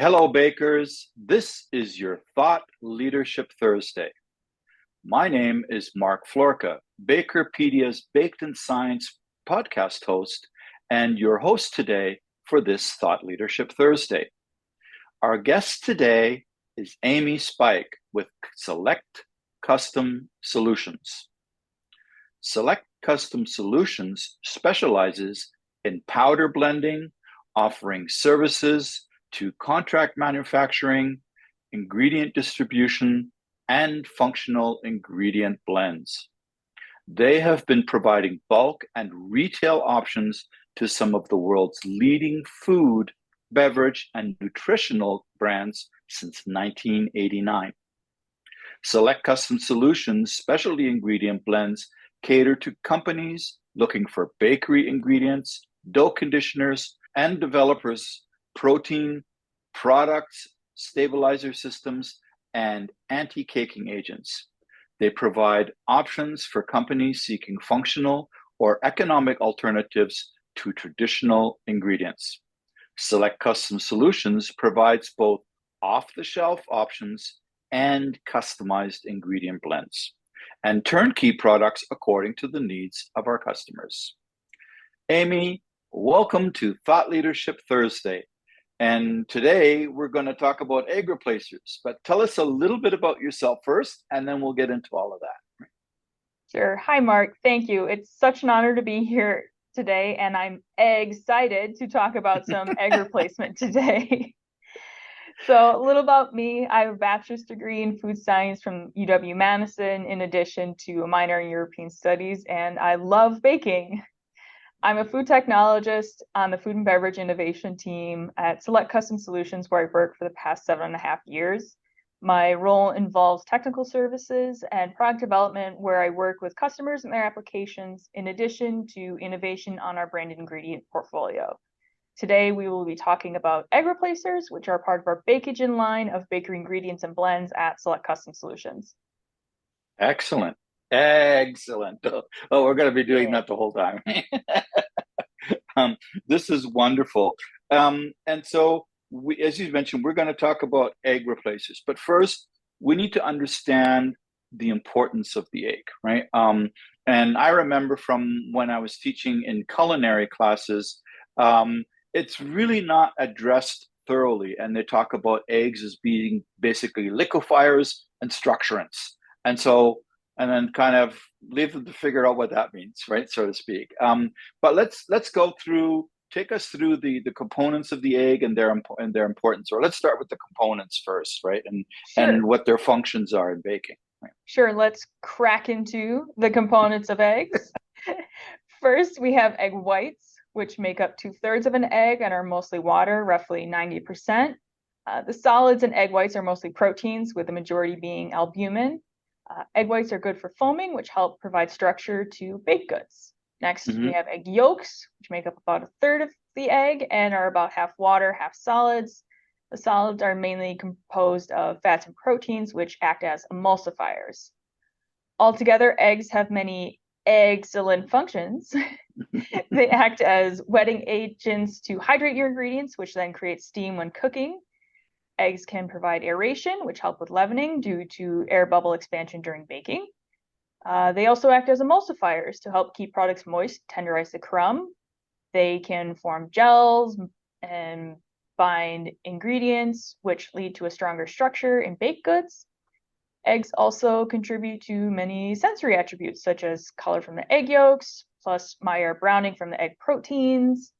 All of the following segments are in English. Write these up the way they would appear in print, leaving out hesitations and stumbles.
Hello, bakers. This is your Thought Leadership Thursday. My name is Mark Florka, BAKERpedia's Baked in Science podcast host, and your host today for this Thought Leadership Thursday. Our guest today is Amy Spike with Select Custom Solutions. Select Custom Solutions specializes in powder blending, offering services to contract manufacturing, ingredient distribution, and functional ingredient blends. They have been providing bulk and retail options to some of the world's leading food, beverage, and nutritional brands since 1989. Select Custom Solutions specialty ingredient blends cater to companies looking for bakery ingredients, dough conditioners, and developers protein products, stabilizer systems, and anti-caking agents. They provide options for companies seeking functional or economic alternatives to traditional ingredients. Select Custom Solutions provides both off-the-shelf options and customized ingredient blends, and turnkey products according to the needs of our customers. Amy, welcome to Thought Leadership Thursday. And today we're going to talk about egg replacers, but tell us a little bit about yourself first, and then we'll get into all of that. Sure. Hi, Mark. Thank you. It's such an honor to be here today, and I'm excited to talk about some egg replacement today. So a little about me. I have a bachelor's degree in food science from UW-Madison, in addition to a minor in European studies, and I love baking. I'm a food technologist on the food and beverage innovation team at Select Custom Solutions, where I've worked for the past 7.5 years. My role involves technical services and product development, where I work with customers and their applications, in addition to innovation on our branded ingredient portfolio. Today, we will be talking about egg replacers, which are part of our Bakeagen line of bakery ingredients and blends at Select Custom Solutions. Excellent. Excellent. Oh, we're going to be doing that the whole time. This is wonderful. And so, as you mentioned, we're going to talk about egg replacers. But first, we need to understand the importance of the egg, right? And I remember from when I was teaching in culinary classes, it's really not addressed thoroughly. And they talk about eggs as being basically liquefiers and structurants. And so, and then kind of leave them to figure out what that means, right, so to speak. But let's go through, take us through the components of the egg and their importance. Or let's start with the components first, right, and what their functions are in baking. Right? Sure, let's crack into the components of eggs. First, we have egg whites, which make up 2/3 of an egg and are mostly water, roughly 90%. The solids in egg whites are mostly proteins, with the majority being albumin. Egg whites are good for foaming, which help provide structure to baked goods. Next, we have egg yolks, which make up about 1/3 of the egg and are about half water, half solids. The solids are mainly composed of fats and proteins, which act as emulsifiers. Altogether, eggs have many excellent functions. They act as wetting agents to hydrate your ingredients, which then create steam when cooking. Eggs can provide aeration, which help with leavening due to air bubble expansion during baking. They also act as emulsifiers to help keep products moist, tenderize the crumb. They can form gels and bind ingredients, which lead to a stronger structure in baked goods. Eggs also contribute to many sensory attributes, such as color from the egg yolks, plus Maillard browning from the egg proteins.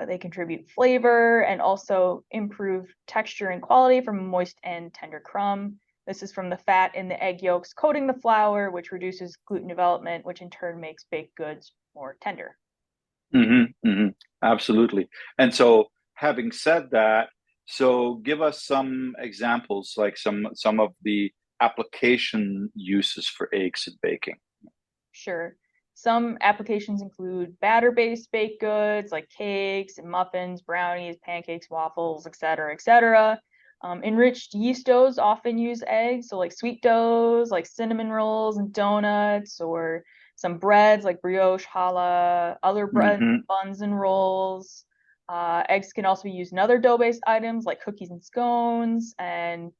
They contribute flavor and also improve texture and quality from a moist and tender crumb. This is from the fat in the egg yolks coating the flour, which reduces gluten development, which in turn makes baked goods more tender. Absolutely. And so, having said that, so give us some examples, like some of the application uses for eggs in baking. Sure. Some applications include batter-based baked goods like cakes and muffins, brownies, pancakes, waffles, etc., etc. Enriched yeast doughs often use eggs, so like sweet doughs, like cinnamon rolls and donuts, or some breads like brioche, challah, other bread buns and rolls. Eggs can also be used in other dough-based items like cookies and scones, and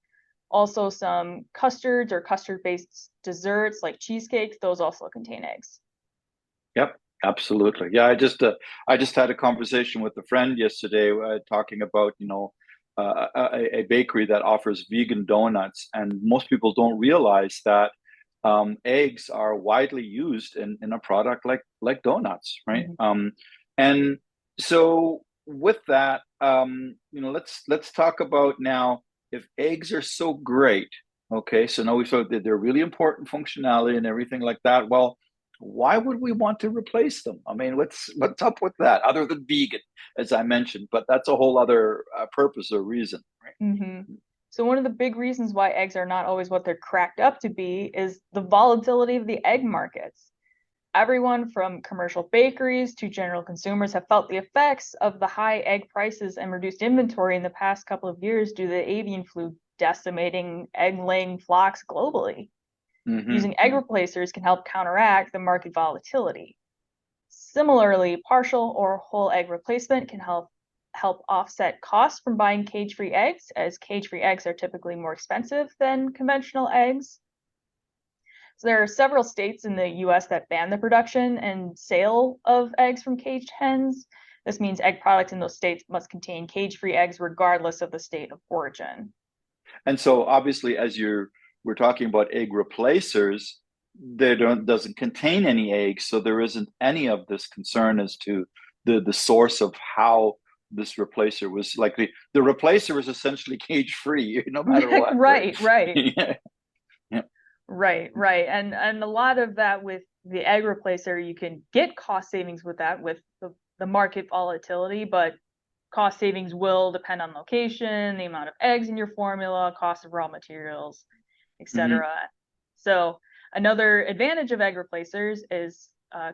also some custards or custard-based desserts like cheesecakes. Those also contain eggs. Yep, absolutely. Yeah, I just had a conversation with a friend yesterday, talking about, a bakery that offers vegan donuts, and most people don't realize that eggs are widely used in a product like donuts, right? Mhm. And so with that, let's talk about now, if eggs are so great. Okay, so now we thought that they're really important functionality and everything like that. Well, why would we want to replace them? I mean, what's up with that? Other than vegan, as I mentioned, but that's a whole other purpose or reason, right? So one of the big reasons why eggs are not always what they're cracked up to be is the volatility of the egg markets. Everyone from commercial bakeries to general consumers have felt the effects of the high egg prices and reduced inventory in the past couple of years due to the avian flu decimating egg-laying flocks globally. Using egg replacers can help counteract the market volatility. Similarly, partial or whole egg replacement can help offset costs from buying cage-free eggs, as cage-free eggs are typically more expensive than conventional eggs. So there are several states in the US that ban the production and sale of eggs from caged hens. This means egg products in those states must contain cage-free eggs regardless of the state of origin. And so obviously, we're talking about egg replacers, they doesn't contain any eggs, so there isn't any of this concern as to the source of how this replacer was, like the replacer was essentially cage free, no matter what, right? Right. Yeah. Yeah. Right. And a lot of that with the egg replacer, you can get cost savings with that with the market volatility, but cost savings will depend on location, the amount of eggs in your formula, cost of raw materials, Hmm. etc. So another advantage of egg replacers is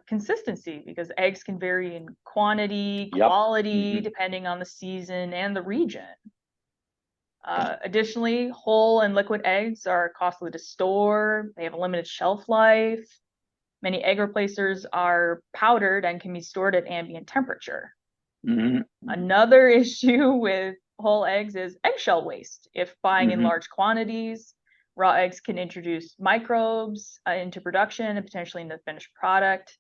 consistency, because eggs can vary in quantity, Yep. quality, Hmm. depending on the season and the region. Additionally, whole and liquid eggs are costly to store. They have a limited shelf life. Many egg replacers are powdered and can be stored at ambient temperature. Hmm. Another issue with whole eggs is eggshell waste. If buying in Hmm. large quantities, raw eggs can introduce microbes into production and potentially in the finished product.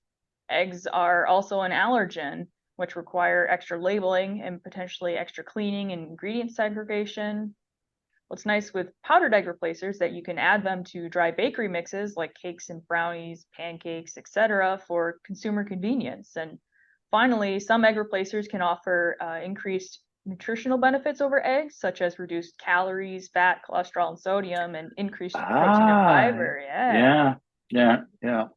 Eggs are also an allergen, which require extra labeling and potentially extra cleaning and ingredient segregation. What's nice with powdered egg replacers that you can add them to dry bakery mixes like cakes and brownies, pancakes, etc. for consumer convenience. And finally, some egg replacers can offer increased nutritional benefits over eggs, such as reduced calories, fat, cholesterol, and sodium, and increased protein and Ah, fiber. Yeah. yeah, yeah.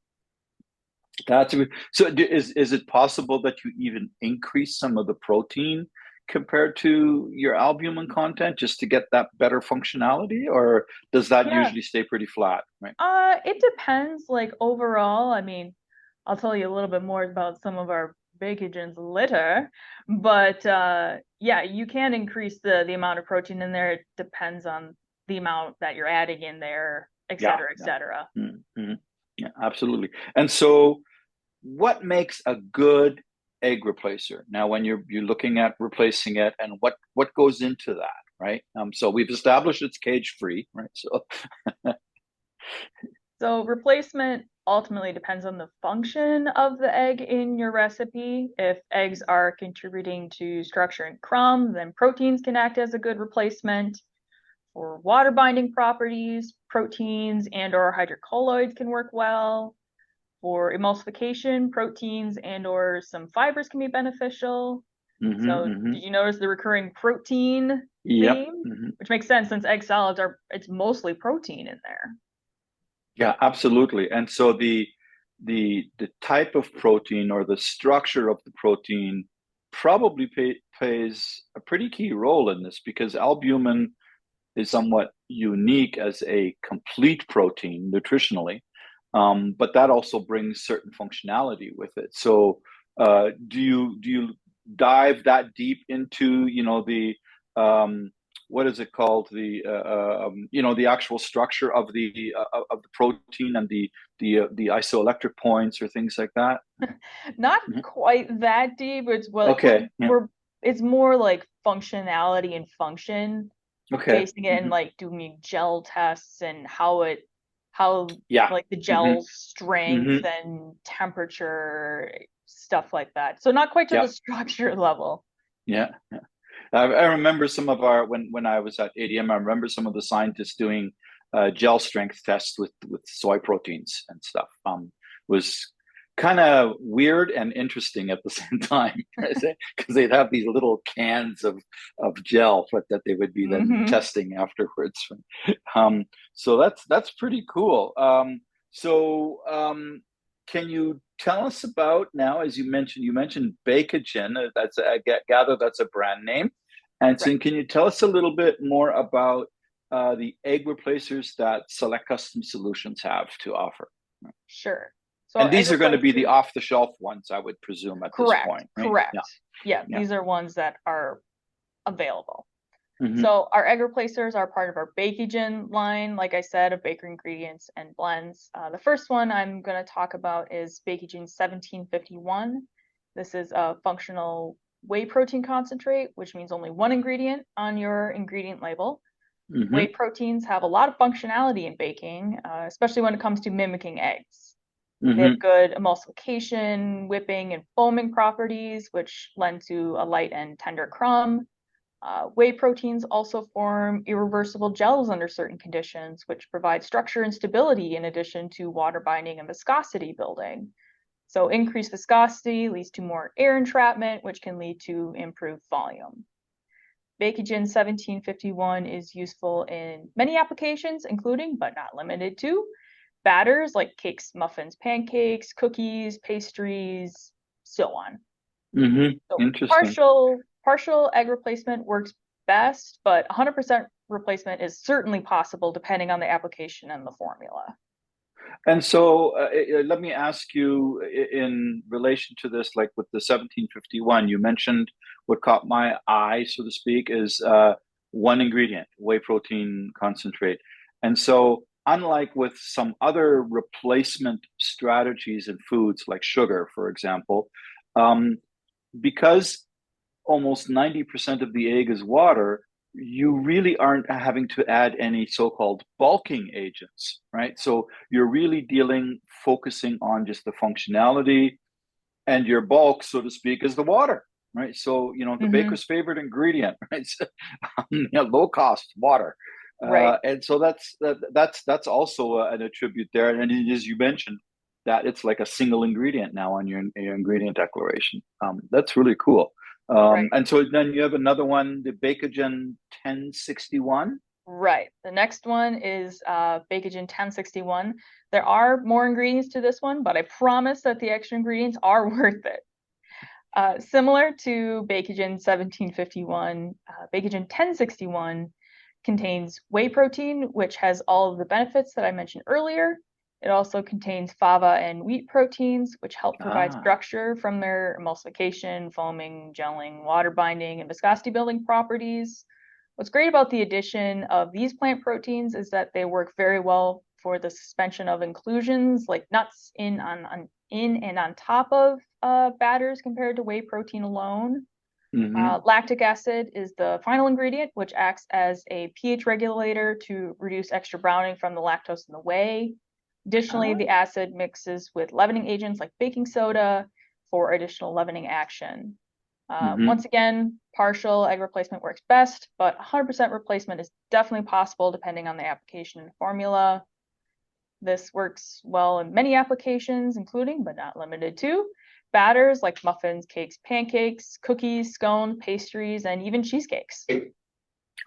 So. Is it possible that you even increase some of the protein compared to your albumin content just to get that better functionality, or does that Yeah. usually stay pretty flat? Right. It depends. Like overall, I mean, I'll tell you a little bit more about some of our bacogens later, but yeah, you can increase the amount of protein in there. It depends on the amount that you're adding in there, et Yeah, cetera, et yeah. cetera. Mm-hmm. Yeah, absolutely. And so, what makes a good egg replacer? Now, when you're looking at replacing it, and what goes into that, right? So we've established it's cage free, right? So. So replacement ultimately depends on the function of the egg in your recipe. If eggs are contributing to structure and crumb, then proteins can act as a good replacement. For water binding properties, proteins and or hydrocolloids can work well. For emulsification, proteins and or some fibers can be beneficial. Hmm. So Hmm. did you notice the recurring protein Yep. theme? Hmm. Which makes sense since egg salads it's mostly protein in there. Yeah, absolutely. And so the type of protein or the structure of the protein probably plays a pretty key role in this, because albumin is somewhat unique as a complete protein nutritionally, but that also brings certain functionality with it. So, do you dive that deep into the um, what is it called, the actual structure of the protein and the isoelectric points or things like that? Not Mhm. quite that deep. It's well, Okay. Yeah. it's more like functionality and function, Okay. basing it in like doing gel tests and how Yeah. like the hmm gel strength hmm and temperature, stuff like that. So not quite to the Yeah. structure level. Yeah. I remember some of our when I was at ADM. I remember some of the scientists doing gel strength tests with soy proteins and stuff. Was kind of weird and interesting at the same time because they'd have these little cans of gel that they would be then Hmm. testing afterwards. Um, so that's pretty cool. So can you tell us about now, as you mentioned Bakeogen. That's I gather that's a brand name. And Right. so, can you tell us a little bit more about the egg replacers that Select Custom Solutions have to offer? Sure. So And egg these are going to be the replacers, off-the-shelf ones, I would presume, at this correct, point, right? Yeah, correct. Yeah, yeah. these are ones that are available. hmm So our egg replacers are part of our Bakeogen line, like I said, of bakery ingredients and blends. The first one I'm going to talk about is Bakeogen 1751. This is a functional whey protein concentrate, which means only one ingredient on your ingredient label. Whey hmm proteins have a lot of functionality in baking, especially when it comes to mimicking eggs. They have hmm good emulsification, whipping, and foaming properties, which lend to a light and tender crumb. Whey proteins also form irreversible gels under certain conditions, which provide structure and stability in addition to water binding and viscosity building. So increased viscosity leads to more air entrapment, which can lead to improved volume. Bakeogen 1751 is useful in many applications, including, but not limited to, batters like cakes, muffins, pancakes, cookies, pastries, so on. So Interesting. partial egg replacement works best, but 100% replacement is certainly possible depending on the application and the formula. And so, let me ask you in relation to this, like with the 1751, you mentioned what caught my eye, so to speak, is one ingredient, whey protein concentrate. And so, unlike with some other replacement strategies in foods like sugar, for example, um, because almost 90% of the egg is water, you really aren't having to add any so-called bulking agents, right? So you're really focusing on just the functionality, and your bulk, so to speak, is the water, right? So, the Hmm. baker's favorite ingredient, right? So, low cost water. Right. And so that's also an attribute there. And as you mentioned, that it's like a single ingredient now on your ingredient declaration. That's really cool. Right. And so then you have another one, the Bakeogen 1061. Right. The next one is Bakeogen 1061. There are more ingredients to this one, but I promise that the extra ingredients are worth it. Similar to Bakeogen 1751, Bakeogen 1061 contains whey protein, which has all of the benefits that I mentioned earlier. It also contains fava and wheat proteins, which help provide Ah, structure from their emulsification, foaming, gelling, water binding, and viscosity building properties. What's great about the addition of these plant proteins is that they work very well for the suspension of inclusions like nuts in and on top of batters compared to whey protein alone. hmm Lactic acid is the final ingredient, which acts as a pH regulator to reduce extra browning from the lactose in the whey. Additionally, the acid mixes with leavening agents like baking soda for additional leavening action. hmm Once again, partial egg replacement works best, but 100% replacement is definitely possible depending on the application and formula. This works well in many applications, including, but not limited to, batters like muffins, cakes, pancakes, cookies, scones, pastries, and even cheesecakes.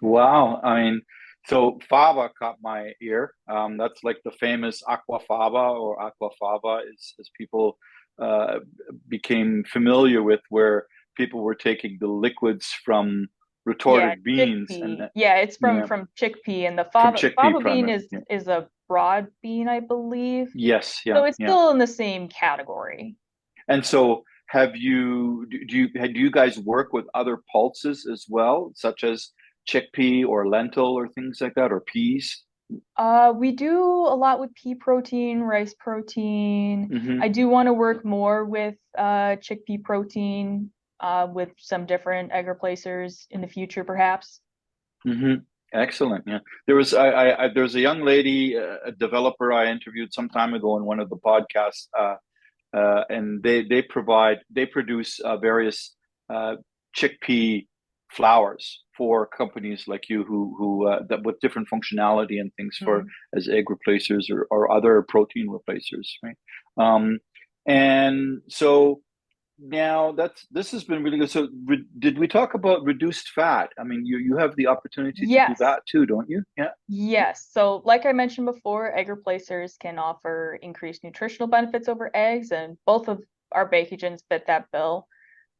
Wow. I mean, so fava caught my ear. That's like the famous aquafaba or aquafaba, as people uh, became familiar with, where people were taking the liquids from Yeah, retorted beans and chickpea. Yeah, it's yeah, from chickpea, and the from fava chickpea bean primer. is Yeah. is a broad bean, I believe. Yes, yeah, So it's yeah. still in the same category. And so, have you do you guys work with other pulses as well, such as chickpea or lentil or things like that, or peas? We do a lot with pea protein, rice protein. hmm I do want to work more with chickpea protein. with some different egg replacers in the future, perhaps. Hmm. Excellent. Yeah, there was a young lady, a developer I interviewed some time ago in one of the podcasts, and they produce various uh, chickpea flours for companies like you who that with different functionality and things for Mm. as egg replacers or other protein replacers, right? Um, and so now this has been really good. So did we talk about reduced fat? I mean, you have the opportunity to do Yes. that too, don't you? Yeah. Yes. So, like I mentioned before, egg replacers can offer increased nutritional benefits over eggs, and both of our Bakegens fit that bill.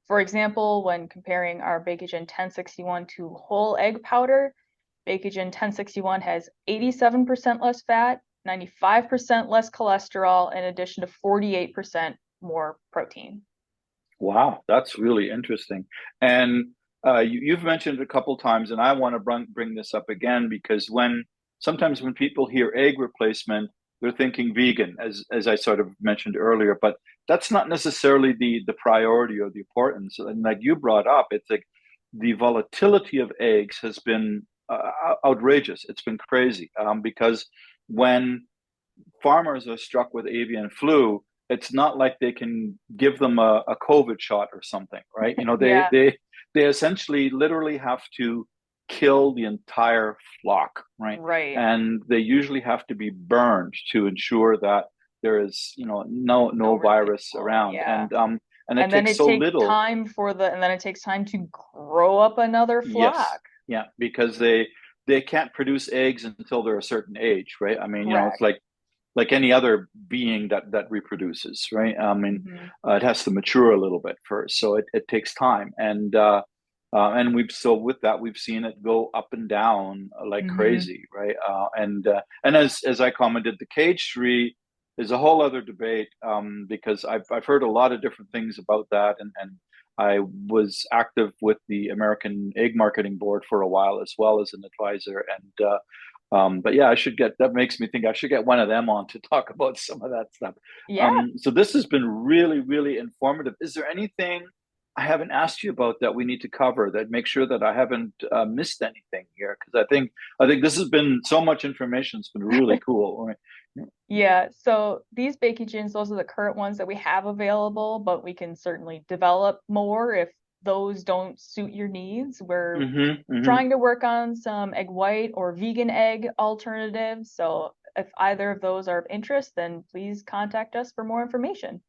For example, when comparing our Bakegen 1061 to whole egg powder, Bakegen 1061 has 87% less fat, 95% less cholesterol, in addition to 48% more protein. Wow, that's really interesting. And you've mentioned it a couple times, and I want to bring this up again because sometimes when people hear egg replacement, they're thinking vegan, as I sort of mentioned earlier, but that's not necessarily the priority or the importance. And like you brought up, it's like the volatility of eggs has been outrageous. It's been crazy because when farmers are struck with avian flu, it's not like they can give them a COVID shot or something, right? You know, Yeah, they essentially literally have to kill the entire flock, right? right. And they usually have to be burned to ensure that there is, No no virus residual. around. Yeah. And it And then takes it so takes little. time and then it takes time to grow up another Yes, flock. yeah, because they can't produce eggs until they're a certain age, right? I mean, it's Correct. like any other being that reproduces, right? I mean, Hmm. it has to mature a little bit first, so it takes time, and with that we've seen it go up and down like Hmm. crazy, right? And as I commented, the cage free is a whole other debate because I've heard a lot of different things about that, and I was active with the American Egg Marketing Board for a while as well as an advisor, and but yeah, that makes me think I should get one of them on to talk about some of that stuff. Yeah. So this has been really, really informative. Is there anything I haven't asked you about that we need to cover that make sure that I haven't missed anything here? Because I think this has been so much information. It's been really cool. Right? Yeah, so these Bakegens, those are the current ones that we have available, but we can certainly develop more if those don't suit your needs. We're Mm-hmm, mm-hmm. trying to work on some egg white or vegan egg alternatives. So if either of those are of interest, then please contact us for more information.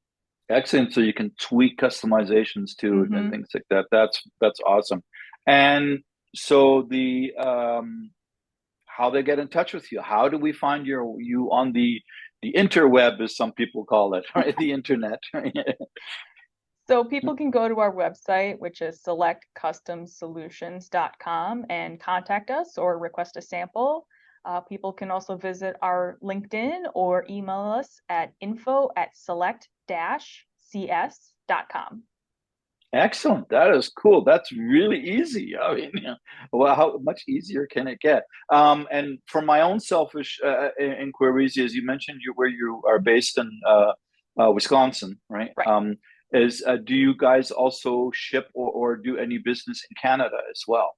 Excellent. So you can tweak customizations too and Hmm. things like that. That's awesome. And so how they get in touch with you. How do we find you on the interweb, as some people call it, right? The internet. So people can go to our website, which is selectcustomsolutions.com, and contact us or request a sample. People can also visit our LinkedIn or email us at info@select-cs.com. Excellent. That is cool. That's really easy. I mean, well, how much easier can it get? And for my own selfish inquiries, as you mentioned, where you are based in Wisconsin, right? Right. Is do you guys also ship or do any business in Canada as well?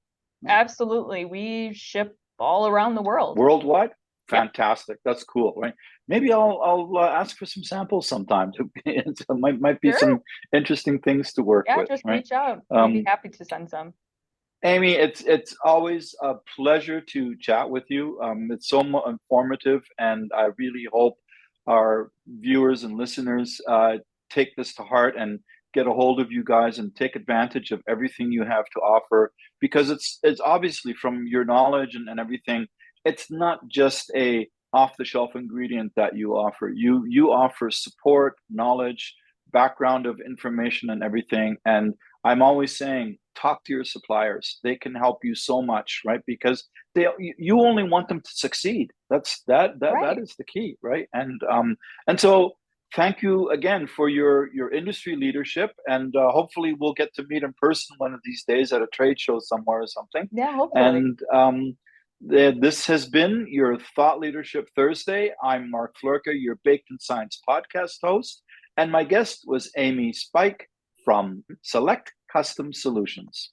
Absolutely. We ship all around the world. Worldwide? Yep. Fantastic. That's cool, right? Maybe I'll ask for some samples sometime. So might be Sure. some interesting things to work Yeah, with, just right? reach out. We'd be Um, happy to send some. Amy, it's always a pleasure to chat with you. It's so informative, and I really hope our viewers and listeners take this to heart and get a hold of you guys and take advantage of everything you have to offer because it's obviously from your knowledge and everything. It's not just a off the shelf ingredient that you offer. You offer support, knowledge, background of information, and everything, and I'm always saying, talk to your suppliers. They can help you so much, right? Because you only want them to succeed. That Right. is the key, right? And so thank you again for your industry leadership, and hopefully we'll get to meet in person one of these days at a trade show somewhere or something. Yeah, hopefully. And this has been your Thought Leadership Thursday. I'm Mark Florka, your Baked in Science podcast host, and my guest was Amy Spike from Select custom solutions.